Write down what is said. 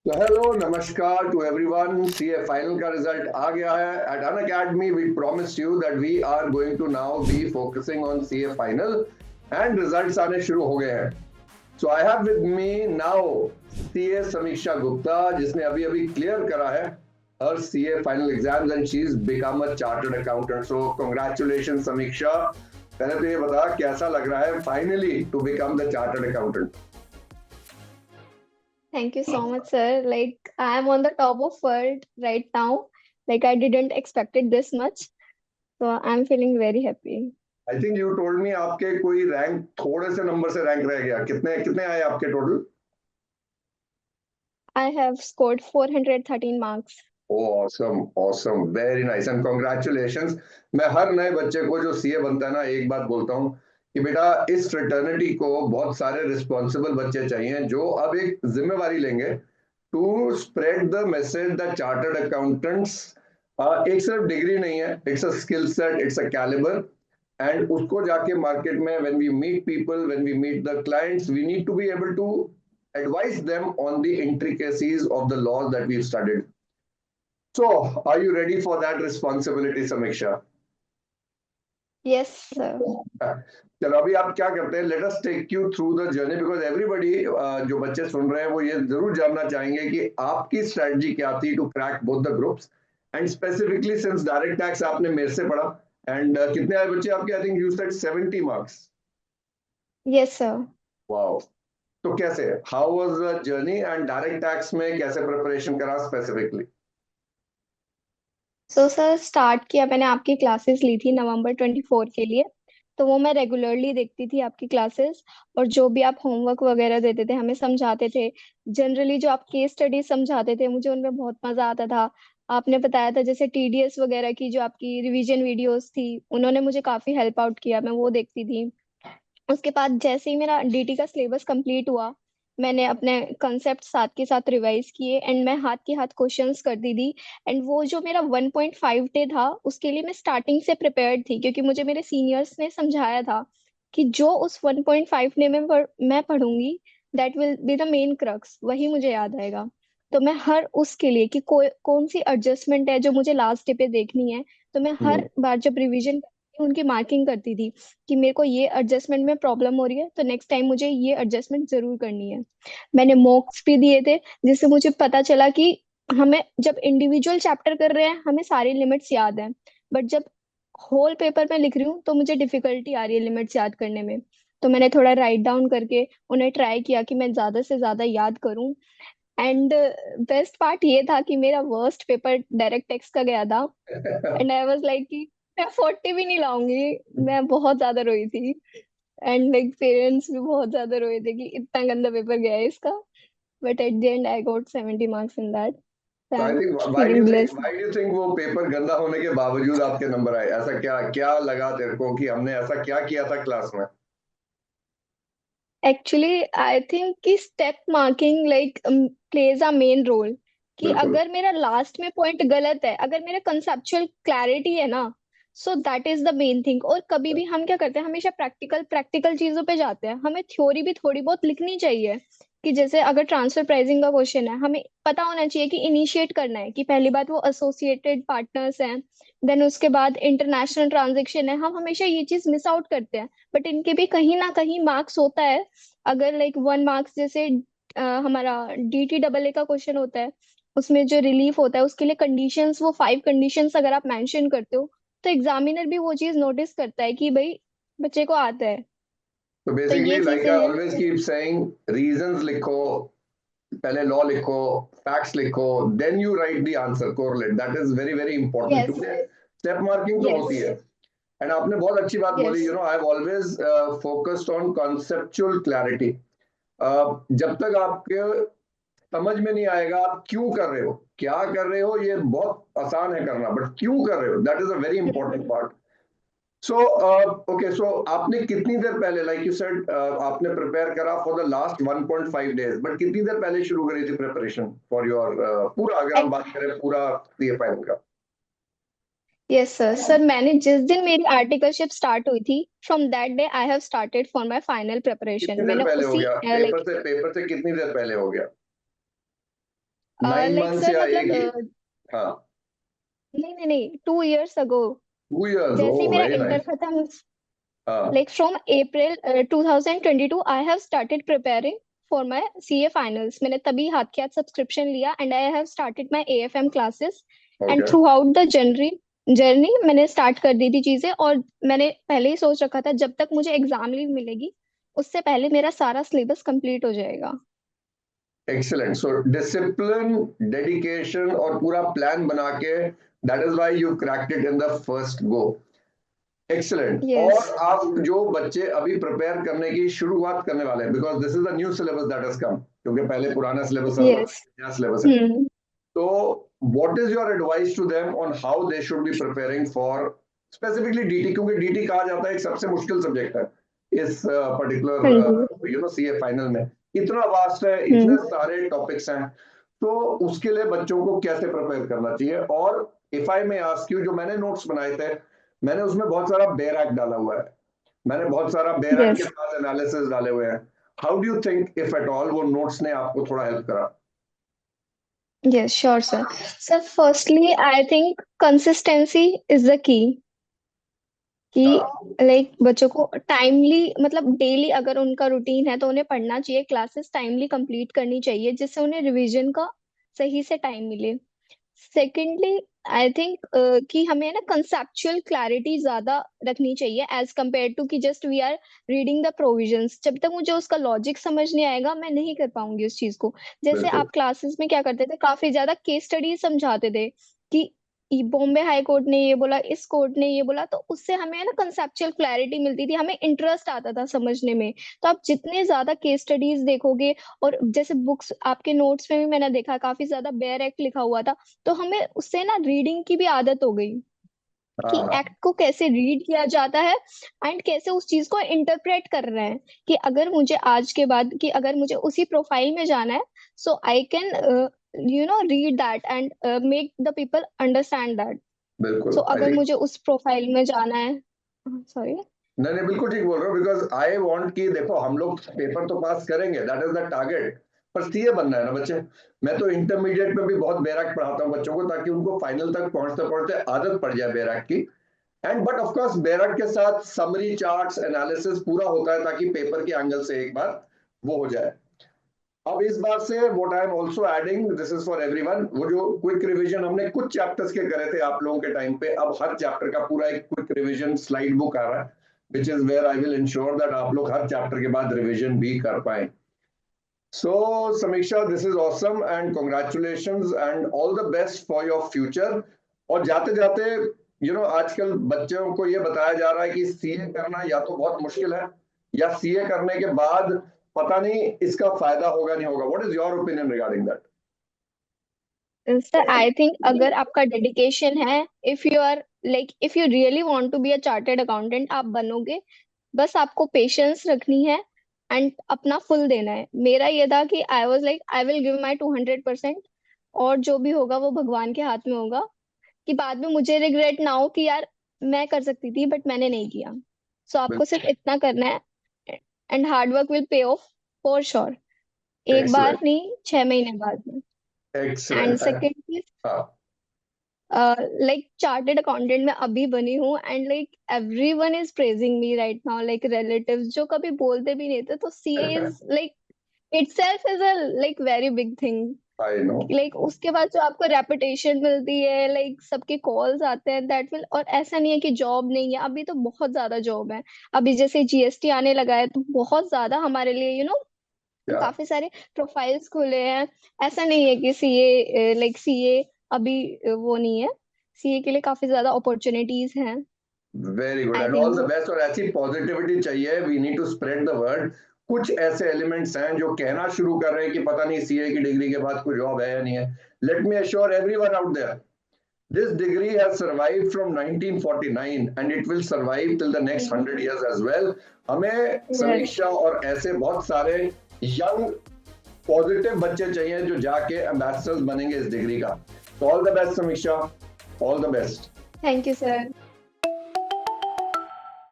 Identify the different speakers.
Speaker 1: तो hello namaskar to everyone. CA final का result आ गया है। At Unacademy we promise you that we are going to now be focusing on CA final and results आने शुरू हो गए हैं। So I have with me now CA Sameeksha Gupta, जिसने अभी अभी क्लियर करा है her CA final exams and she is become a chartered accountant. So congratulation Sameeksha. पहले तो ये बता कैसा लग रहा है finally to become the chartered accountant.
Speaker 2: Thank you so much, sir. Like I am on the top of world right now. Like I didn't expect it this much. So I'm feeling very happy.
Speaker 1: I think you told me आपके कोई rank थोड़े से number से rank रह गया। कितने कितने आए आपके total?
Speaker 2: I have scored 413 marks.
Speaker 1: Awesome awesome, very nice and congratulations. मैं हर नए बच्चे को जो सीए बनता है ना, एक बात बोलता हूँ कि बेटा इस फ्रेटर्निटी को बहुत सारे रिस्पॉन्सिबल बच्चे चाहिए जो अब एक जिम्मेवारी लेंगे to spread the message the chartered accountants एक सिर्फ डिग्री नहीं है, it's a skill set, it's a calibre. And उसको जाके मार्केट में when we meet people, when we meet the clients, we need to be able to advise them on the intricacies of the laws that we've studied. So, are you ready for that responsibility, Samiksha?
Speaker 2: Yes, sir.
Speaker 1: चलो अभी आप क्या करते हैं, let us take you through the journey because everybody जो बच्चे सुन रहे हैं वो ये जरूर जानना चाहेंगे कि आपकी स्ट्रेटजी क्या थी to crack both the groups and specifically since direct tax आपने मेरे से पढ़ा एंड कितने आए बच्चे आपके? I think you said 70 marks.
Speaker 2: Yes, sir.
Speaker 1: Wow. तो कैसे, how was the journey and direct tax में कैसे प्रिपरेशन करा स्पेसिफिकली?
Speaker 2: So सर स्टार्ट किया मैंने आपकी क्लासेस ली थी नवंबर 24 के लिए। तो वो मैं रेगुलरली देखती थी आपकी क्लासेस। और जो भी आप होमवर्क वगैरह देते थे हमें समझाते थे। जनरली जो आप केस स्टडी समझाते थे मुझे उनमें बहुत मजा आता था। आपने बताया था जैसे टीडीएस वगैरह की जो आपकी रिवीजन वीडियोस थी उन्होंने मुझे काफी हेल्प आउट किया, मैं वो देखती थी। उसके बाद जैसे ही मेरा डीटी का सिलेबस कंप्लीट हुआ मैंने अपने कंसेप्ट साथ के साथ रिवाइज किए एंड मैं हाथ के हाथ क्वेश्चंस करती थी। एंड वो जो मेरा 1.5 डे था उसके लिए मैं स्टार्टिंग से प्रिपेयर्ड थी क्योंकि मुझे मेरे सीनियर्स ने समझाया था कि जो उस 1.5 डे में मैं पढ़ूंगी that will be the main crux, वही मुझे याद आएगा। तो मैं हर उसके लिए कि कौन सी एडजस्टमेंट है जो मुझे लास्ट डे पे देखनी है, तो मैं हर बार जब रिवीजन उनकी मार्किंग करती थी कि मेरे को ये एडजस्टमेंट में प्रॉब्लम हो रही है तो नेक्स्ट टाइम मुझे ये एडजस्टमेंट जरूर करनी है। मैंने मॉक्स भी दिए थे जिससे मुझे पता चला कि हमें जब इंडिविजुअल चैप्टर कर रहे हैं हमें सारी लिमिट्स याद हैं, बट जब होल पेपर में लिख रही हूँ तो मुझे डिफिकल्टी आ रही है लिमिट्स याद करने में। तो मैंने थोड़ा राइट डाउन करके उन्हें ट्राई किया कि मैं ज्यादा से ज्यादा याद करूं। एंड बेस्ट पार्ट ये था कि मेरा वर्स्ट पेपर डायरेक्ट टेक्स्ट का गया था। एंड आई वाज लाइक कि मैं 40 भी नहीं लाऊंगी। मैं बहुत ज्यादा रोई थी। एंड लाइक पेरेंट्स भी बहुत ज्यादा रोए थे कि इतना गंदा पेपर गया है इसका। But at the end I got 70 marks in that.
Speaker 1: तो
Speaker 2: I
Speaker 1: I
Speaker 2: am
Speaker 1: think
Speaker 2: feeling blessed.
Speaker 1: Why do you think वो पेपर गंदा होने के बावजूद आपके नंबर आए? ऐसा क्या क्या लगा तेरे को कि हमने ऐसा क्या किया था क्लास में?
Speaker 2: एक्चुअली आई थिंक कि step marking like plays a main role. कि
Speaker 1: बिल्कुल।
Speaker 2: अगर मेरा लास्ट में पॉइंट गलत है, अगर मेरा कंसेप्चुअल क्लैरिटी है ना, so that is the main thing. और कभी भी हम क्या करते हैं, हमेशा प्रैक्टिकल प्रैक्टिकल चीजों पे जाते हैं, हमें थ्योरी भी थोड़ी बहुत लिखनी चाहिए। कि जैसे अगर ट्रांसफर प्राइसिंग का क्वेश्चन है हमें पता होना चाहिए कि इनिशिएट करना है, कि पहली बात वो एसोसिएटेड पार्टनर्स हैं, देन उसके बाद इंटरनेशनल ट्रांजेक्शन है, हम हमेशा ये चीज मिस आउट करते हैं। बट इनके भी कहीं ना कहीं मार्क्स होता है। अगर लाइक 1 मार्क्स जैसे हमारा DTAA का क्वेश्चन होता है, उसमें जो रिलीफ होता है उसके लिए कंडीशंस, वो 5 कंडीशंस अगर आप मेंशन करते हो तो एग्जामिनर भी वो चीज नोटिस करता है कि भाई बच्चे को आता है।
Speaker 1: तो
Speaker 2: तो
Speaker 1: बेसिकली
Speaker 2: ये
Speaker 1: लाइक
Speaker 2: चीजें
Speaker 1: आई
Speaker 2: हैं।
Speaker 1: ऑलवेज कीप सेइंग, रीजंस लिखो, पहले लॉ लिखो, फैक्ट्स लिखो, then you write the answer correlate. That is very very important
Speaker 2: yes.
Speaker 1: क्योंकि स्टेप मार्किंग तो होती
Speaker 2: यस।
Speaker 1: है। एंड आपने बहुत अच्छी बात बोली,
Speaker 2: yes.
Speaker 1: You know I have always focused on conceptual clarity. जब तक आपके समझ में नहीं आएगा आप क्यों कर रहे हो, क्या कर रहे हो, ये बहुत आसान है करना, बट क्यों कर रहे हो that is a very important part. So okay, so आपने कितनी देर पहले, लाइक यू सेड, आपने प्रिपेयर करा for the last 1.5 days, but कितनी देर पहले शुरू करी थी प्रिपरेशन फॉर योर पूरा, अगर हम बात करें पूरा ये फाइनल का?
Speaker 2: Yes sir. सर मैंने जिस दिन मेरी आर्टिकलशिप स्टार्ट हुई थी from that day I have started for my final preparation.
Speaker 1: कितनी देर
Speaker 2: मैंने
Speaker 1: पहले हो
Speaker 2: उसी
Speaker 1: गया
Speaker 2: लाइक
Speaker 1: पेपर से कितनी देर पहले हो गया? 9
Speaker 2: लाइक
Speaker 1: मंथ्स
Speaker 2: सर
Speaker 1: या
Speaker 2: मतलब
Speaker 1: एक ही? हाँ,
Speaker 2: नहीं नहीं नहीं, 2 years ago
Speaker 1: 2 इयर्स,
Speaker 2: जैसे ही
Speaker 1: ओ
Speaker 2: मेरा
Speaker 1: वेरी
Speaker 2: इंटर
Speaker 1: नाइस।
Speaker 2: खत्म,
Speaker 1: हाँ,
Speaker 2: like from April 2022 I have started preparing for my CA finals. मैंने तभी हाथ के हाथ सब्सक्रिप्शन लिया and I have started my AFM classes and
Speaker 1: okay,
Speaker 2: throughout the journey मैंने स्टार्ट कर दी थी चीजें। और मैंने पहले ही सोच रखा था जब तक मुझे एग्जाम लीव मिलेगी उससे पहले मेरा सारा सिलेबस कंप्लीट हो जाएगा।
Speaker 1: एक्सीलेंट। सो डिसिप्लिन, डेडिकेशन और पूरा प्लान बना के, that is why you cracked it in the first go. Excellent.
Speaker 2: Yes.
Speaker 1: और आप जो बच्चे अभी प्रिपेयर करने की शुरुआत करने वाले हैं, because this is the new syllabus that has come, क्योंकि पहले पुराना सिलेबस था,
Speaker 2: यस।
Speaker 1: नया सिलेबस है।
Speaker 2: हम्म।
Speaker 1: तो what is your advice to them on how they should be preparing for specifically DT, क्योंकि डीटी कहा जाता है एक सबसे मुश्किल सब्जेक्ट है इस
Speaker 2: हाँ जी।
Speaker 1: पर्टिकुलर सीए फाइनल में। इतना वास्ट है, इतने
Speaker 2: हम्म।
Speaker 1: सारे टॉपिक्स हैं, तो उसके लिए बच्चों को कैसे प्रिपेयर करना चाहिए? और if I may ask you, जो मैंने नोट्स बनाए थे, मैंने उसमें बहुत सारा बेयर एक्ट डाला हुआ है, मैंने बहुत सारा बेयर एक्ट के
Speaker 2: यस।
Speaker 1: साथ एनालिसिस डाले हुए हैं। How do you think if at all वो नोट्स ने आपको थोड़ा हेल्प करा?
Speaker 2: Yes sure sir. Sir firstly I think consistency is the key, कि लाइक बच्चों को टाइमली मतलब डेली अगर उनका रूटीन है तो उन्हें पढ़ना चाहिए, क्लासेस टाइमली कंप्लीट करनी चाहिए जिससे उन्हें रिवीजन का सही से टाइम मिले। सेकेंडली आई थिंक कि हमें ना कंसेप्चुअल क्लैरिटी ज्यादा रखनी चाहिए एज कम्पेयर टू कि just we are reading the provisions. जब तक मुझे उसका लॉजिक समझ नहीं आएगा मैं नहीं कर पाऊंगी उस चीज को। जैसे
Speaker 1: बिल्कुल
Speaker 2: आप क्लासेस में क्या करते थे, काफी ज्यादा केस स्टडी समझाते थे कि बॉम्बे हाई कोर्ट ने ये बोला, इस कोर्ट ने ये बोला, तो उससे हमें ना कंसेप्चुअल क्लैरिटी मिलती थी, हमें इंटरेस्ट आता था समझने में। तो आप जितने ज्यादा केस स्टडीज देखोगे, और जैसे बुक्स आपके नोट्स में भी मैंने देखा काफी ज्यादा बेयर एक्ट लिखा हुआ था, तो हमें उससे ना रीडिंग की भी आदत हो गई कि
Speaker 1: हाँ,
Speaker 2: एक्ट को कैसे रीड किया जाता है एंड कैसे उस चीज को इंटरप्रेट कर रहे हैं। कि अगर मुझे आज के बाद कि अगर मुझे उसी प्रोफाइल में जाना है, so I can read that and make the people understand that.
Speaker 1: बिल्कुल
Speaker 2: सो
Speaker 1: आई
Speaker 2: अगर
Speaker 1: थिंक,
Speaker 2: मुझे उस प्रोफाइल में जाना है, सॉरी।
Speaker 1: नहीं नहीं बिल्कुल ठीक बोल रहे हो, बिकॉज आई वांट कि देखो हम लोग पेपर तो पास करेंगे, दैट इज द टारगेट, पर सीए बनना है ना बच्चे। मैं तो इंटरमीडिएट में भी बहुत बैराक पढ़ाता हूँ बच्चों को, ताकि उनको फाइनल तक पहुंचते पहुंचते आदत पड़ जाए बैराक की। एंड बट ऑफ कोर्स बैराक के साथ समरी, चार्ट्स, एनालिसिस पूरा होता है, ताकि पेपर के एंगल से एक बार वो हो जाए। अब इस बार से what I am also adding, this is for everyone, वो जो क्विक रिवीजन हमने कुछ चैप्टर्स के करे थे आप लोगों के टाइम पे, अब हर चैप्टर का पूरा एक क्विक रिवीजन स्लाइड बुक आ रहा है, which is where I will ensure that आप लोग हर चैप्टर के बाद रिवीजन भी कर पाए। सो समीक्षा, this is awesome and congratulations and all the best for your future. और जाते जाते आजकल बच्चों को ये बताया जा रहा है कि सीए करना या तो बहुत मुश्किल है, या सीए करने के बाद पता नहीं इसका फायदा होगा नहीं होगा। What is your opinion regarding that?
Speaker 2: Sir I think अगर आपका डेडिकेशन है, if you are like if you really want to be a chartered accountant, आप बनोगे। बस आपको पेशेंस रखनी है एंड अपना फुल देना है। मेरा ये था कि I was like I will give my 200%, और जो भी होगा वो भगवान के हाथ में होगा। कि बाद में मुझे रिग्रेट ना हो कि यार मैं कर सकती थी बट मैंने नहीं किया। सो आपको सिर्फ इतना करना है and hard work will pay of for sure. एक बार
Speaker 1: एक्सलेंट,
Speaker 2: नहीं, 6 महीने बाद में। And
Speaker 1: excellent.
Speaker 2: सेकेंड,
Speaker 1: हाँ,
Speaker 2: लाइक चार्टेड अकाउंटेंट मैं अभी बनी हूँ and like everyone is praising me right now, like relatives जो कभी बोलते भी नहीं थे। तो CA is like itself is a like very big thing.
Speaker 1: I know.
Speaker 2: Like उसके बाद जो आपको रेपुटेशन मिलती है, लाइक सबके कॉल्स आते हैं, दैट विल। और ऐसा नहीं है कि जॉब नहीं है, अभी तो बहुत ज्यादा जॉब है। अभी जैसे जीएसटी आने लगा है तो बहुत ज्यादा हमारे लिए
Speaker 1: या,
Speaker 2: काफी सारे प्रोफाइल्स खुले हैं। ऐसा नहीं है कि सीए लाइक सीए अभी वो नहीं है, सीए के लिए काफी ज्यादा अपॉर्चुनिटीज हैं।
Speaker 1: Very good
Speaker 2: I
Speaker 1: and all the
Speaker 2: think.
Speaker 1: Best. और ऐसी पॉजिटिविटी चाहिए, we need to spread the word. कुछ ऐसे एलिमेंट्स हैं जो कहना शुरू कर रहे हैं कि पता नहीं सीए की डिग्री के बाद कोई जॉब है या नहीं है। Let me assure everyone out there, this degree has survived from 1949 and it will survive till the next 100 years as well. हमें
Speaker 2: यस।
Speaker 1: समीक्षा और ऐसे बहुत सारे यंग पॉजिटिव बच्चे चाहिए जो जाके एम्बेसडर्स बनेंगे इस डिग्री का। तो ऑल द बेस्ट समीक्षा, all the best.
Speaker 2: Thank you sir.